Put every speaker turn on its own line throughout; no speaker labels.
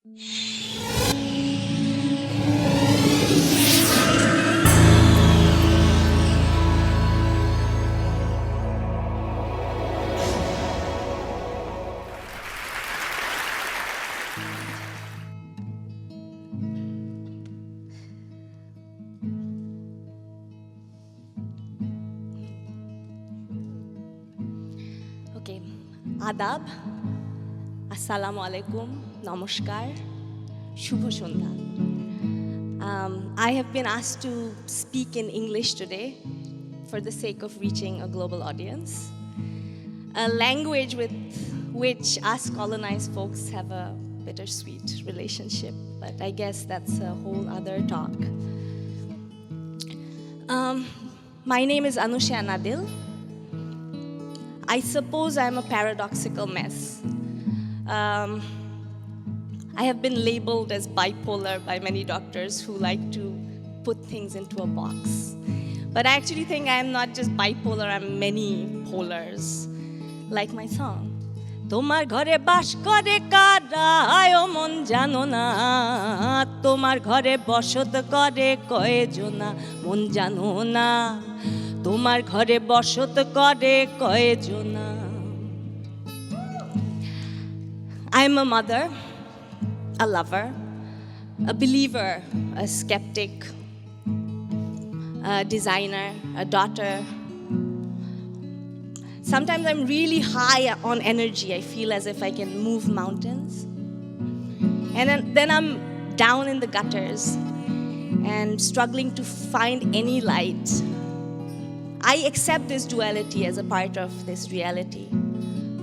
Okay, adab, assalamu alaikum, namaskar, shubho shondha. I have been asked to speak in English today for the sake of reaching a global audience, a language with which us colonized folks have a bittersweet relationship, but I guess that's a whole other talk. My name is Anusheh Anadil. I suppose I'm a paradoxical mess. I have been labeled as bipolar by many doctors who like to put things into a box. But I actually think I'm not just bipolar, I'm many polars, like my song. তোমার ঘরে বাস করে কারা আয়ো মন জানো না তোমার ঘরে বসত করে কয়জনা মন জানো না তোমার ঘরে বসত করে কয়জনা I'm a mother, a lover, a believer, a skeptic, a designer, a daughter. Sometimes I'm really high on energy. I feel as if I can move mountains. And then I'm down in the gutters and struggling to find any light. I accept this duality as a part of this reality.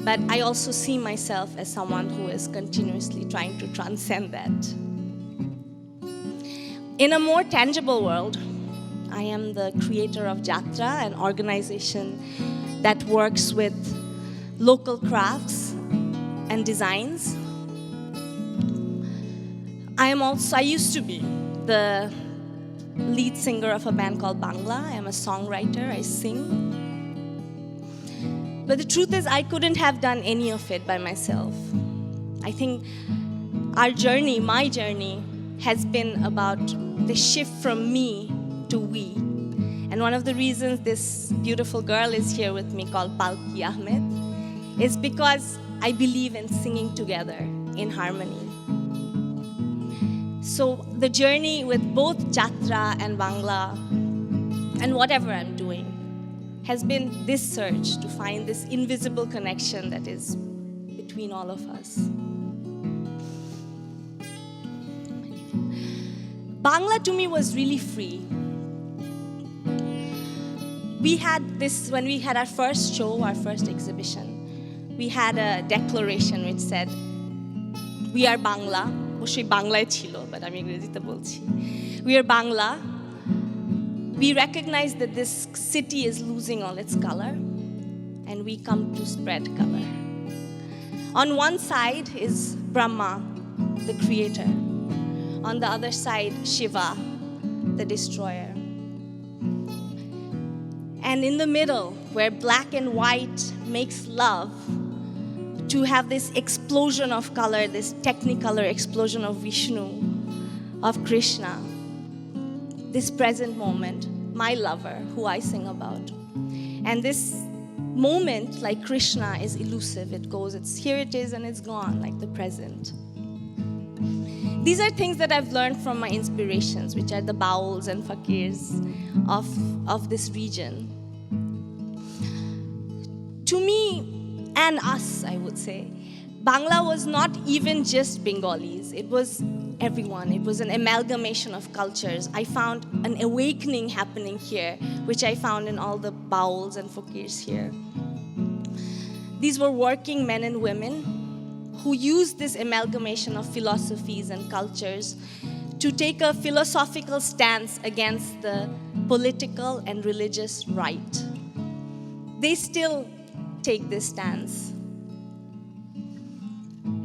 But I also see myself as someone who is continuously trying to transcend that. In a more tangible world, I am the creator of Jatra, an organization that works with local crafts and designs. I used to be the lead singer of a band called Bangla. I am a songwriter, I sing. But the truth is, I couldn't have done any of it by myself. I think our journey, my journey, has been about the shift from me to we. And one of the reasons this beautiful girl is here with me, called Palki Ahmad, is because I believe in singing together in harmony. So the journey with both Jatra and Bangla and whatever I'm doing has been this search to find this invisible connection that is between all of us. Bangla to me was really free. We had this, when we had our first show, our first exhibition, we had a declaration which said, we are Bangla. Oshoi Banglaয় ছিল, but আমি ইংরেজিতে বলছি. We are Bangla. We recognize that this city is losing all its color, and we come to spread color. On one side is Brahma, the creator. On the other side, Shiva, the destroyer. And in the middle, where black and white makes love, to have this explosion of color, this technicolor explosion of Vishnu, of Krishna, this present moment, my lover, who I sing about. And this moment, like Krishna, is elusive. It goes, here it is and it's gone, like the present. These are things that I've learned from my inspirations, which are the bauls and fakirs of this region. To me, and us, I would say, Bangla was not even just Bengalis. It was everyone. It was an amalgamation of cultures. I found an awakening happening here, which I found in all the bauls and fakirs here. These were working men and women who used this amalgamation of philosophies and cultures to take a philosophical stance against the political and religious right. They still take this stance.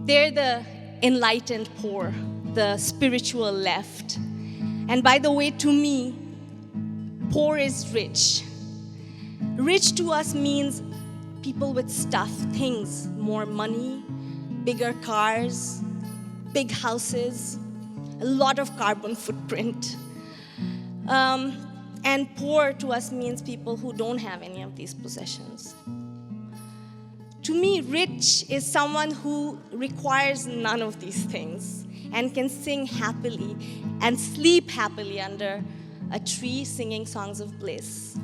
They're the enlightened poor, the spiritual left. And by the way, to me, poor is rich. Rich to us means people with stuff, things, more money, bigger cars, big houses, a lot of carbon footprint. And poor to us means people who don't have any of these possessions. To me, rich is someone who requires none of these things and can sing happily and sleep happily under a tree singing songs of bliss.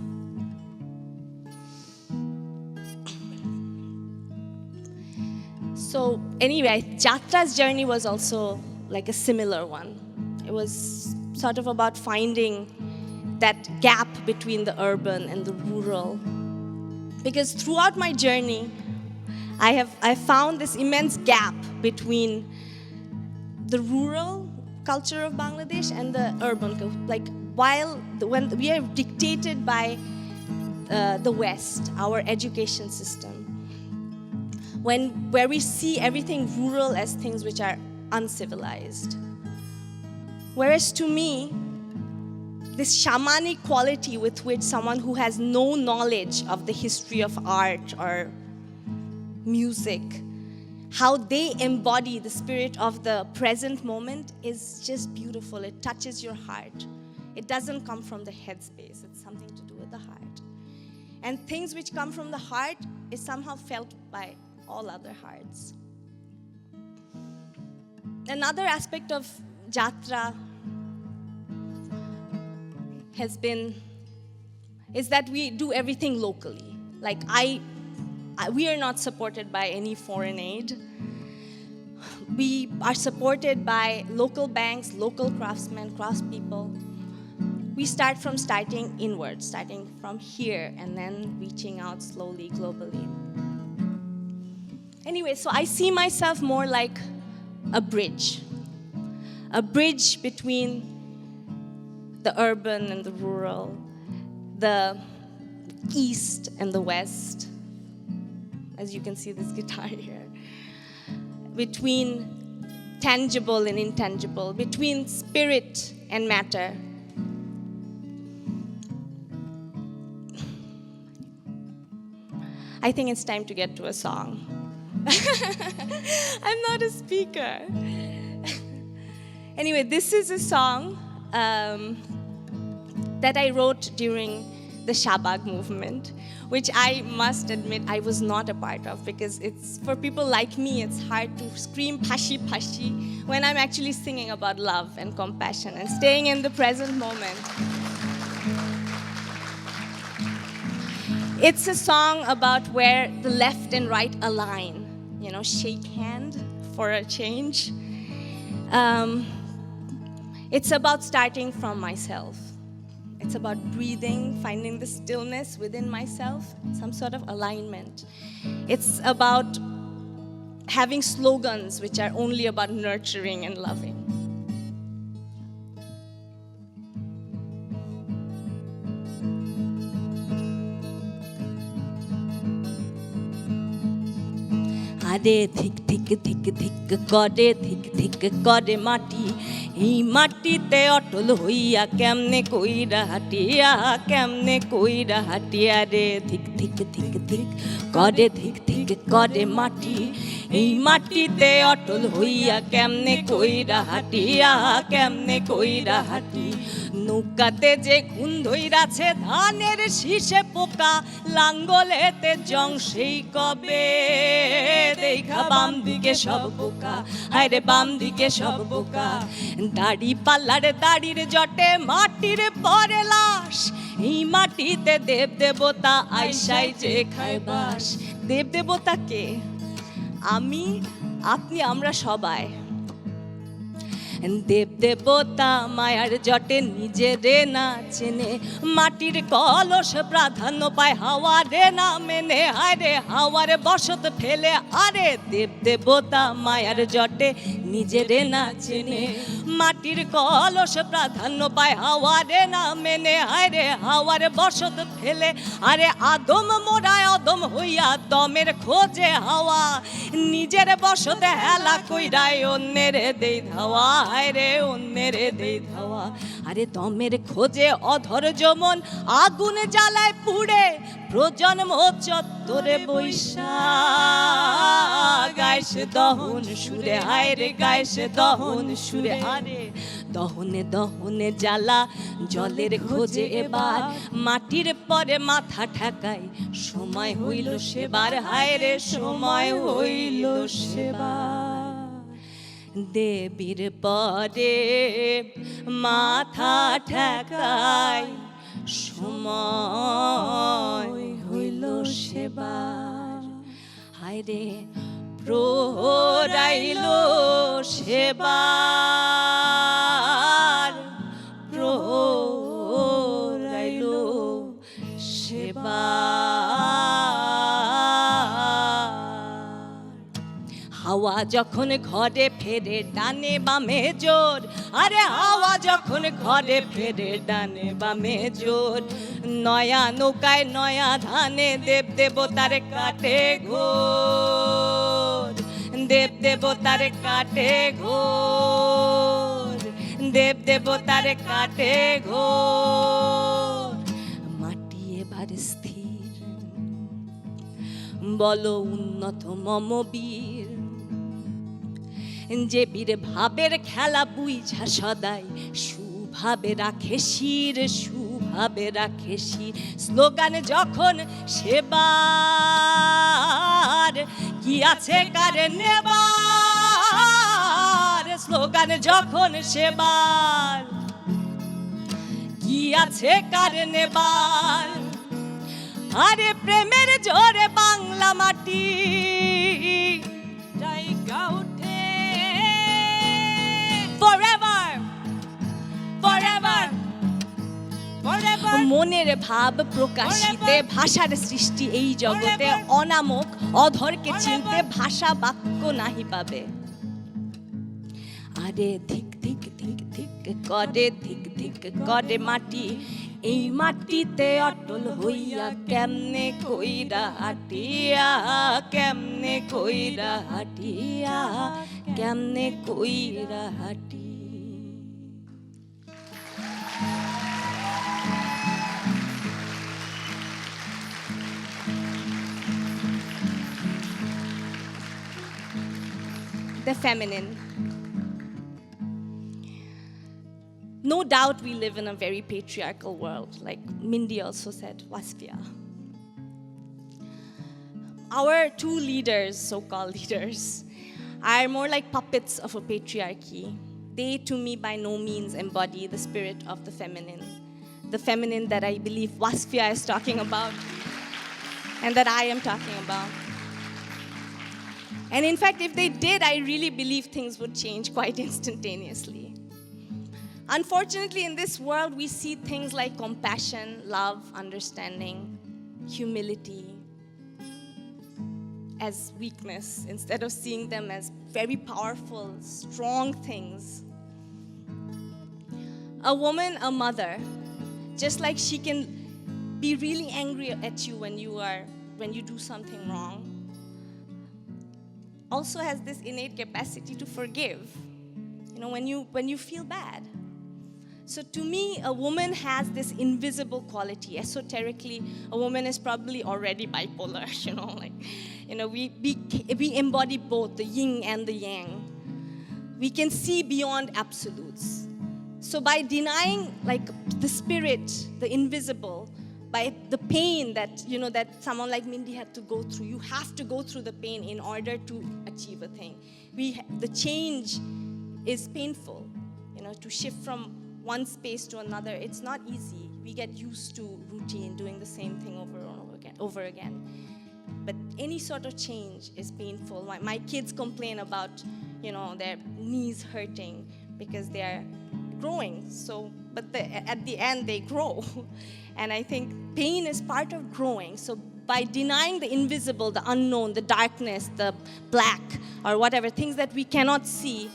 So anyway, Jatra's journey was also like a similar one. It was sort of about finding that gap between the urban and the rural. Because throughout my journey, I found this immense gap between the rural culture of Bangladesh and the urban culture. Like when we are dictated by the West, our education system, where we see everything rural as things which are uncivilized. Whereas to me, this shamanic quality with which someone who has no knowledge of the history of art or music, how they embody the spirit of the present moment is just beautiful. It touches your heart. It doesn't come from the headspace. It's something to do with the heart. And things which come from the heart is somehow felt by all other hearts. Another aspect of Jatra is that we do everything locally. Like we are not supported by any foreign aid. We are supported by local banks, local craftsmen, craftspeople. We starting inward, starting from here and then reaching out slowly, globally. Anyway, so I see myself more like a bridge between the urban and the rural, the east and the west, as you can see this guitar here, between tangible and intangible, between spirit and matter. I think it's time to get to a song. I'm not a speaker. Anyway, this is a song that I wrote during the Shabag movement, which I must admit I was not a part of, because it's for people like me, it's hard to scream pashi pashi when I'm actually singing about love and compassion and staying in the present moment. It's a song about where the left and right align, shake hand for a change. It's about starting from myself. It's about breathing, finding the stillness within myself, some sort of alignment. It's about having slogans which are only about nurturing and loving. Ade thik thik thik thik kore thik thik kore mati ei matite otol hoiya kemne koira hatiya kemne koira hatiya re thik thik thik thik kore mati ei matite otol hoiya kemne koira hatiya kemne koira hati নৌকাতে যে ঘুম ধইরাছে ধানের শীষে পোকা লাঙ্গলেতে জং সেই কবে দেখা বাম দিকে সব বোকা হায়রে বাম দিকে সব বোকা দাড়ি পাল্লার দাড়ির জটে মাটির পরে লাশ এই মাটিতে দেব দেবতা আইসাই যে খায় বাস দেব দেবতা কে আমি আপনি আমরা সবাই দেব দেবতা মায়ার জটে নিজেরে না চেনে মাটির কলস প্রাধান্য পায় হাওয়ারে না মেনে আরে হাওয়ারে বসত ফেলে আরে দেব দেবতা মায়ার জটে নিজেরে না চেনে মাটির কলস প্রাধান্য পায় হাওয়ারে না মেনে আরে হাওয়ারে বসত ফেলে আরে আদম মোরায় অদম হইয়া দমের খোঁজে হাওয়া নিজের বসতে হেলা কইরায় অন্যের দেই ধাওয়া হায়রে অন্যের দেই ধাওয়া আরে দমের খোঁজে অধৈর্য মন আগুন জ্বালায় পুড়ে প্রজন্ম চত্বরে বৈশা গাইস দহন সুরে হায় রে গাইস দহন সুরে আরে দহনে দহনে জ্বালা জলের খোঁজে এবার মাটির পরে মাথা ঠেকাই সময় হইল সেবার হায় রে সময় হইল সেবার দেবীর পরে মাথা ঠেকাই সময় হইল সেবার হায় রে প্রহরাইল সেবার প্রহরাইল সেবার হাওয়া যখন ঘরে ফেরে ডানে বামে জোর আরে হাওয়া যখন ঘরে ফেরে ডানে বামে জোর নয়া নৌকায় নয়া ধানে দেব দেবতার কাটে ঘোর দেব দেবতার কাটে ঘোর দেব দেবতার কাটে ঘোর মাটি এবার স্থির বলো উন্নত মম বীর যে বীর ভাবের খেলা বুইঝা সদাই সুভাবে রাখে শির সুভাবে রাখে শির স্লোগান যখন সেবার কি আছে কারে নেবার স্লোগান যখন সেবার কি আছে কারে নেবার আরে প্রেমের জোরে বাংলা মাটি জায়গা উঠে forever forever forever মনের ভাব প্রকাশিতে ভাষার সৃষ্টি এই জগতে অনামক অধরকে চিনতে ভাষা বাক্য নাহি পাবে আরে ধিক ধিক ধিক ধিক করে ধিক ধিক করে মাটি এই মাটিতে অটল হইয়া কেমনে কইরা হাটিয়া কেমনে কইরা হাটিয়া কেমনে কইরা হাটি The feminine. No doubt we live in a very patriarchal world, like Mindy also said, Wasfia. Our two leaders, so-called leaders, are more like puppets of a patriarchy. They, to me, by no means embody the spirit of the feminine that I believe Wasfia is talking about, and that I am talking about. And in fact, if they did, I really believe things would change quite instantaneously. Unfortunately, in this world, we see things like compassion, love, understanding, humility as weakness, instead of seeing them as very powerful, strong things. A woman, a mother, just like she can be really angry at you when you do something wrong, also has this innate capacity to forgive, when you feel bad. So to me, a woman has this invisible quality. Esoterically, a woman is probably already bipolar, we embody both the yin and the yang. We can see beyond absolutes. So by denying the spirit, the invisible, by the pain that someone like Mindy had to go through, you have to go through the pain in order to achieve a thing. The change is painful, to shift from one space to another. It's not easy. We get used to routine, doing the same thing over again. But any sort of change is painful. My kids complain about, their knees hurting because they are growing. But at the end, they grow. And I think pain is part of growing. So by denying the invisible, the unknown, the darkness, the black, or whatever, things that we cannot see,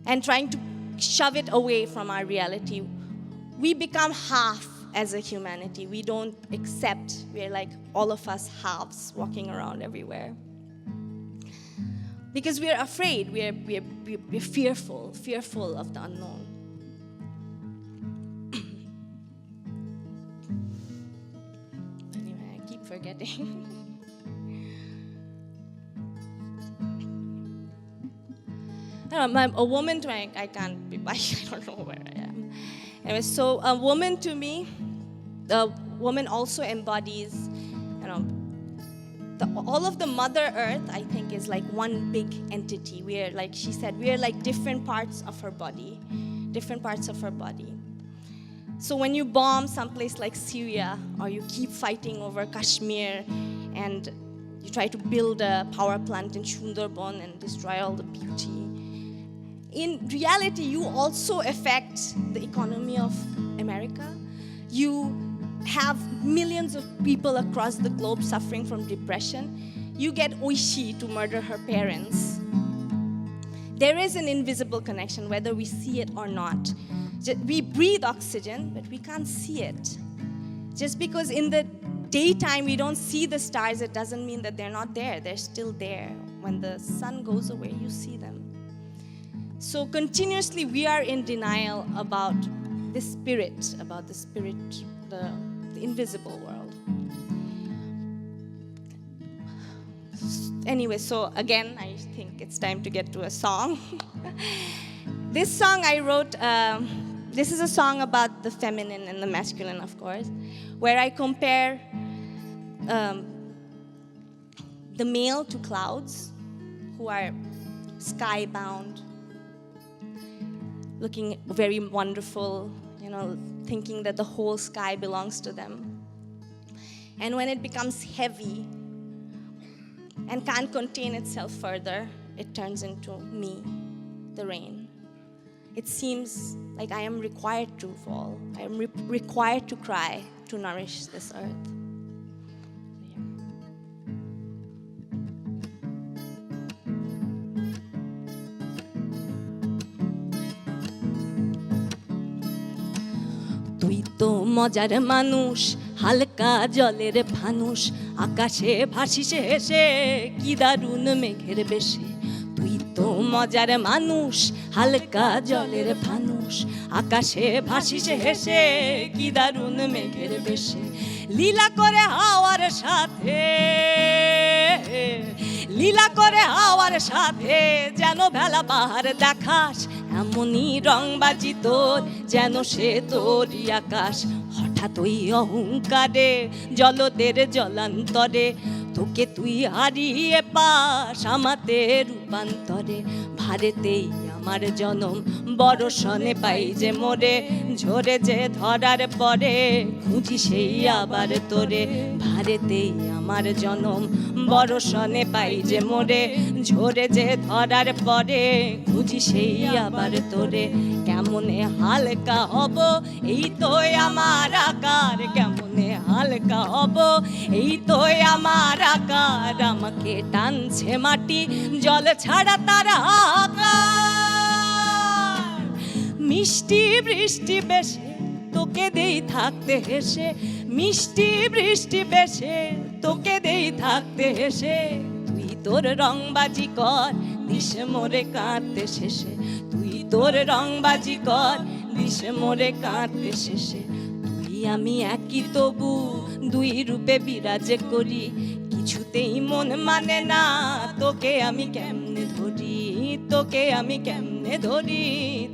and trying to shove it away from our reality, we become half as a humanity. We don't accept, we're like all of us halves walking around everywhere. Because we're afraid, we're fearful of the unknown. forgetting. I don't know, a woman to me, I can't be, I don't know where I am. Anyway, so a woman to me, the woman also embodies, all of the Mother Earth, I think, is like one big entity. We are, like she said, we are like different parts of her body, different parts of her body. So when you bomb someplace like Syria, or you keep fighting over Kashmir, and you try to build a power plant in Sundarban and destroy all the beauty, in reality, you also affect the economy of America. You have millions of people across the globe suffering from depression. You get Oishi to murder her parents. There is an invisible connection, whether we see it or not. We breathe oxygen, but we can't see it. Just because in the daytime we don't see the stars, it doesn't mean that they're not there. They're still there. When the sun goes away, you see them. So continuously we are in denial about the spirit, the invisible world. Anyway, so again, I think it's time to get to a song. This song I wrote, this is a song about the feminine and the masculine, of course, where I compare the male to clouds, who are sky-bound, looking very wonderful, thinking that the whole sky belongs to them. And when it becomes heavy and can't contain itself further, it turns into me, the rain. It seems like I am required to fall. I am required to cry to nourish this earth. তুই তো মজার মানুষ, হালকা জলের ফানুষ, আকাশে ভাসিসে হেসে কি দারুণ মেঘের বেশে। তুই তো মজার মানুষ, হালকা জলের ফানুষ, আকাশে ভাসিসে হেসে কি দারুণ মেঘের বেশে। লীলা করে হাওয়ার সাথে, লীলা করে হাওয়ার সাথে, যেন ভেলা বাহার দেখাস, এমনই রংবাজি তোর, যেন সে তোরই আকাশ। হঠাৎ ওই অহংকারে জলদের জলান্তরে, তোকে তুই হারিয়ে পাস আমাতে রূপান্তরে। ভারেতেই আমার জনম, বরষণে পাই যে মোরে, ঝরে যে ধরার পরে খুঁজি সেই আবার তোরে। ভারেতেই আমার জনম, বরষণে পাই যে মোরে, ঝরে যে ধরার পরে খুঁজি সেই আবার তোরে। কেমনে হালকা হব এই তো আমার আকার, কেমনে হালকা হব এই তো আমার আকার। আমাকে টানছে মাটি, জল ছাড়া তার হাহাকার। মিষ্টি বৃষ্টি বেশে তোকে দেই থাকতে হেসে, মিষ্টি বৃষ্টি বেশে তোকে দেই থাকতে হেসে। তুই তোর রংবাজি কর, দিশে মোরে কাঁদতে শেষে। তুই তোর রংবাজি কর, দিশে মোরে কাঁদতে শেষে। তুই আমি একই তবু দুই রূপে বিরাজে করি, কিছুতেই মন মানে না তোকে আমি কেমনে ধরি, তোকে আমি কেমনে ধরি,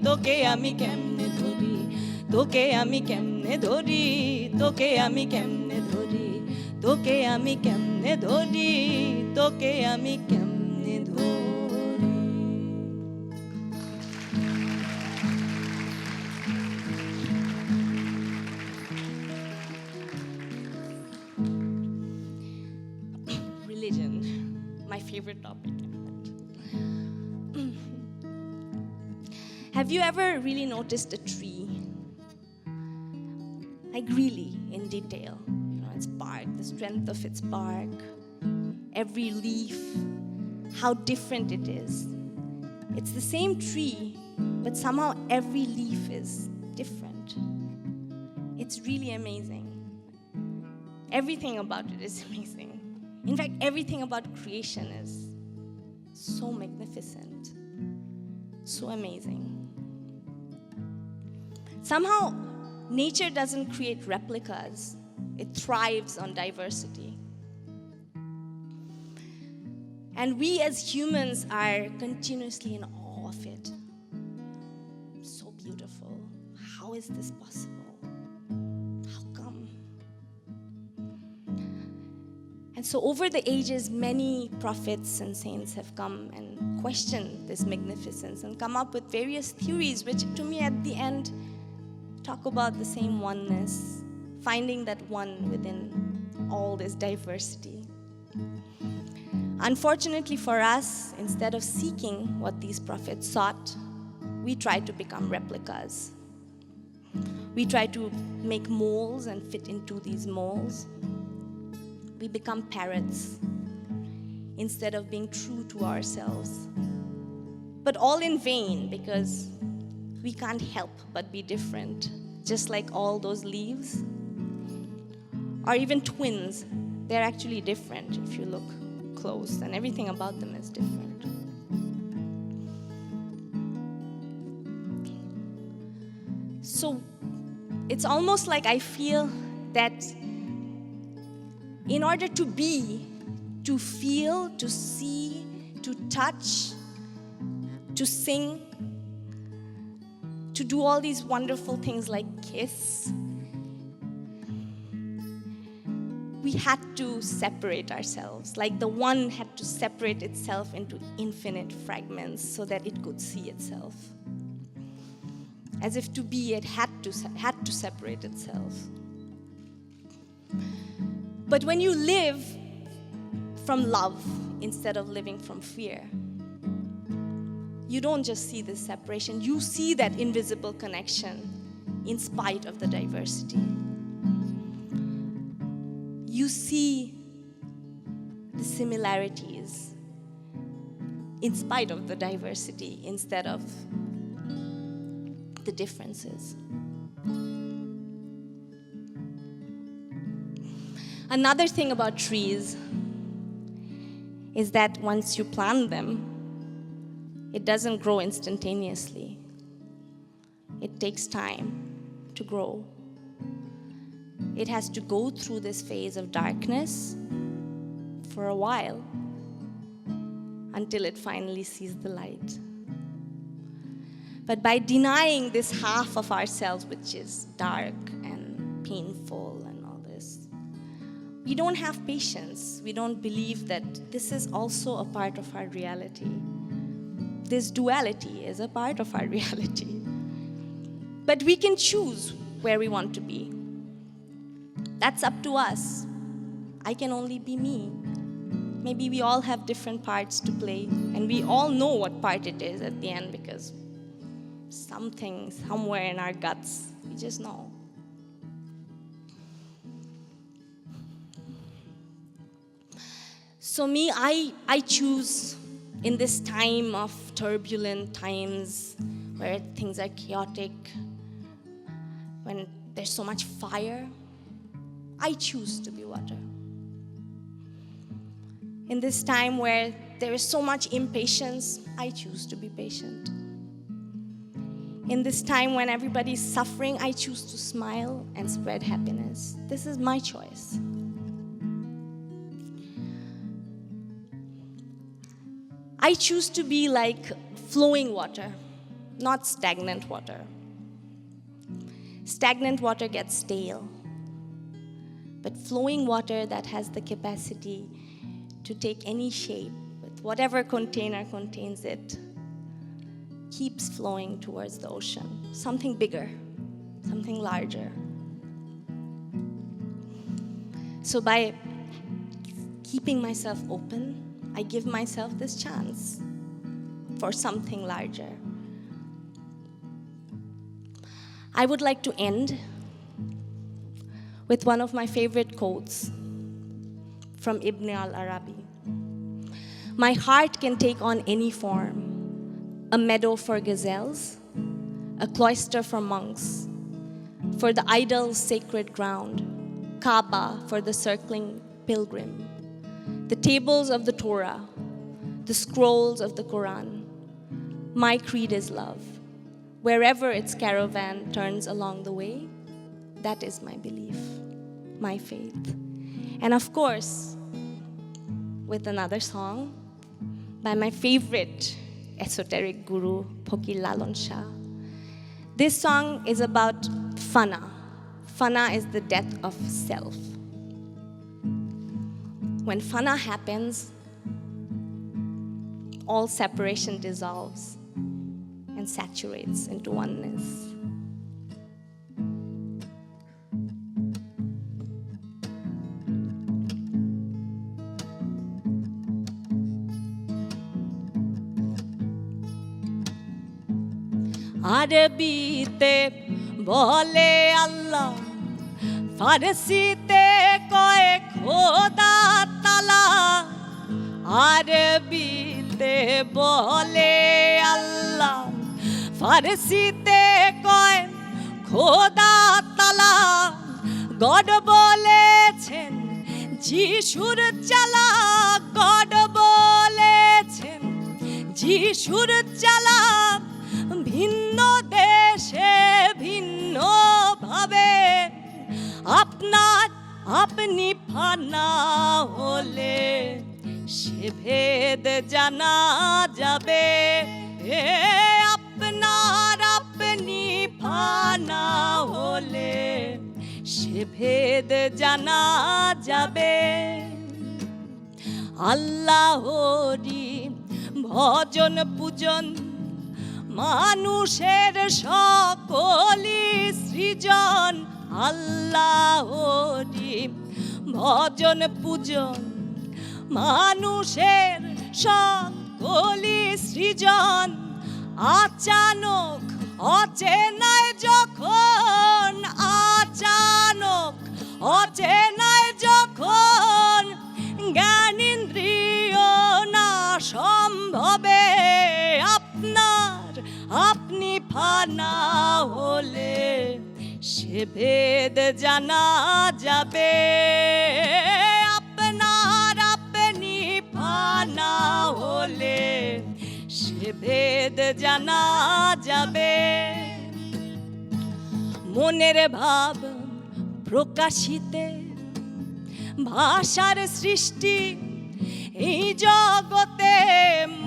তোকে আমি কেমনে ধরি, তোকে আমি কেমনে ধরি, তোকে আমি কেমনে ধরি, তোকে আমি কেমনে ধরি, তোকে আমি কেমনে ধরি। Religion, my favorite topic. Have you ever really noticed a tree? Like really in detail, its bark, the strength of its bark, every leaf, how different it is. It's the same tree, but somehow every leaf is different. It's really amazing. Everything about it is amazing. In fact, everything about creation is so magnificent, so amazing. Somehow, nature doesn't create replicas. It thrives on diversity. And we as humans are continuously in awe of it. So beautiful. How is this possible? How come? And so over the ages, many prophets and saints have come and questioned this magnificence and come up with various theories, which to me at the end talk about the same oneness, finding that one within all this diversity. Unfortunately for us, instead of seeking what these prophets sought, we try to become replicas. We try to make molds and fit into these molds. We become parrots instead of being true to ourselves. But all in vain, because we can't help but be different, just like all those leaves. Or even twins, they're actually different if you look close, and everything about them is different. So it's almost like I feel that in order to be, to feel, to see, to touch, to sing, to do all these wonderful things like kiss, we had to separate ourselves, like the one had to separate itself into infinite fragments so that it could see itself. As if to be, it had to separate itself. But when you live from love instead of living from fear, you don't just see this separation, you see that invisible connection in spite of the diversity. You see the similarities in spite of the diversity instead of the differences. Another thing about trees is that once you plant them, it doesn't grow instantaneously. It takes time to grow. It has to go through this phase of darkness for a while until it finally sees the light. But by denying this half of ourselves, which is dark and painful and all this, we don't have patience. We don't believe that this is also a part of our reality. This duality is a part of our reality. But we can choose where we want to be. That's up to us. I can only be me. Maybe we all have different parts to play, and we all know what part it is at the end because something, somewhere in our guts, we just know. So me, I choose in this time of turbulent times where things are chaotic, when there's so much fire, I choose to be water. In this time where there is so much impatience, I choose to be patient. In this time when everybody's suffering, I choose to smile and spread happiness. This is my choice. I choose to be like flowing water, not stagnant water. Stagnant water gets stale, but flowing water that has the capacity to take any shape with whatever container contains it keeps flowing towards the ocean, something bigger, something larger. So by keeping myself open, I give myself this chance for something larger. I would like to end with one of my favorite quotes from Ibn al-Arabi. My heart can take on any form, a meadow for gazelles, a cloister for monks, for the idol's sacred ground, Kaaba for the circling pilgrim, the tables of the Torah, the scrolls of the Quran. My creed is love. Wherever its caravan turns along the way, that is my belief, my faith. And of course, with another song, by my favorite esoteric guru, Phokir Lalon Shah. This song is about fana. Fana is the death of self. When fana happens, all separation dissolves and saturates into oneness. আরবিতে বলে আল্লাহ, ফারসিতে কয় খোদা তাআলা। আরবিতে বলে আল্লাহ, ফারসিতে কয় খোদা তাআলা। গড বলেছেন যিশুর চালা, গড বলেছেন যিশুর চালা। ভিন্ন দেশে ভিন্ন ভাবে আপনার আপনি ফানা হলে সে ভেদ জানা যাবে। আপনার আপনি ফানা হলে সে ভেদ জানা যাবে। আল্লাহরি ভজন পূজন মানুষের সকলি সৃজন। আল্লাহরি ভজন পূজন মানুষের সকলি সৃজন। আচানক অচেনায় যখন, আচানক অচেনায় যখন জ্ঞানেন্দ্রিয় না সম্ভবে আপনার আপনি ফানা হলে সে ভেদ জানা যাবে। আপনার আপনি ফানা হলে সে ভেদ জানা যাবে। মনের ভাব প্রকাশিতে ভাষার সৃষ্টি এই জগতে।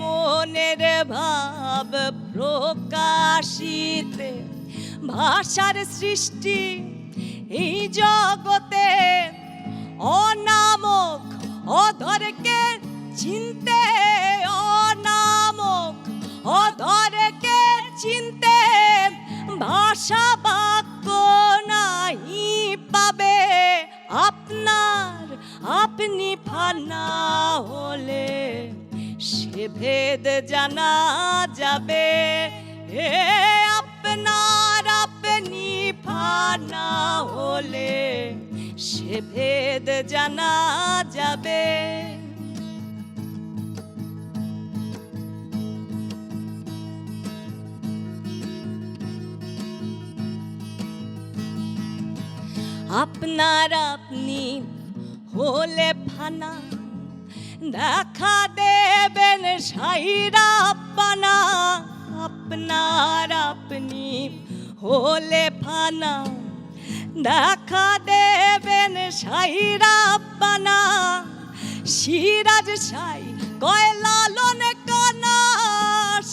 মনের ভাব প্রকাশিতে ভাষার সৃষ্টি এই জগতে। অনামক অধরকে চিনতে, অনামক অধরকে চিনতে ভাষা বাক্য নাহি পাবে। আপনার আপনি ফানা হলে সে ভেদ জানা যাবে। আপনার আপনি ফানা হলে সে ভেদ জানা যাবে। আপনার আপনি হলে ফানা, দেখা দেবেন সাইরা পানা। আপনার আপনি হলে ফানা, দেখা দেবেন সাইরা পানা। সিরাজ সাই কয় লালন কানা,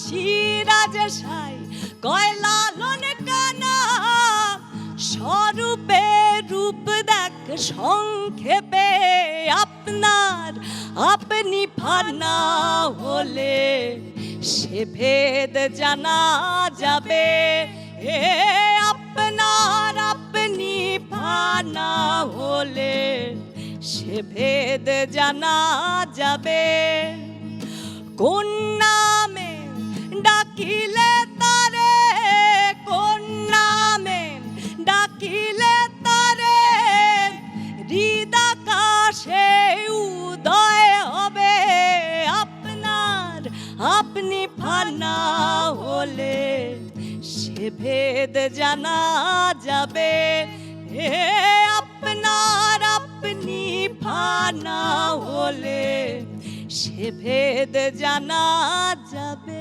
সিরাজ সাই কয় লালন কানা। স্বরূপে রূপ দেখ সংক্ষেপে আপনার আপনি ফানা হলে সে ভেদ জানা যাবে। আপনার আপনি ফানা হলে সে ভেদ জানা যাবে। কোন নামে ডাকিলে তারে, কোন নামে ডাকিলে তারে হৃদাকাশে উদয় হবে। আপনার আপনি ফানা হলে সে ভেদ জানা যাবে। আপনার আপনি ফানা হলে সে ভেদ জানা যাবে।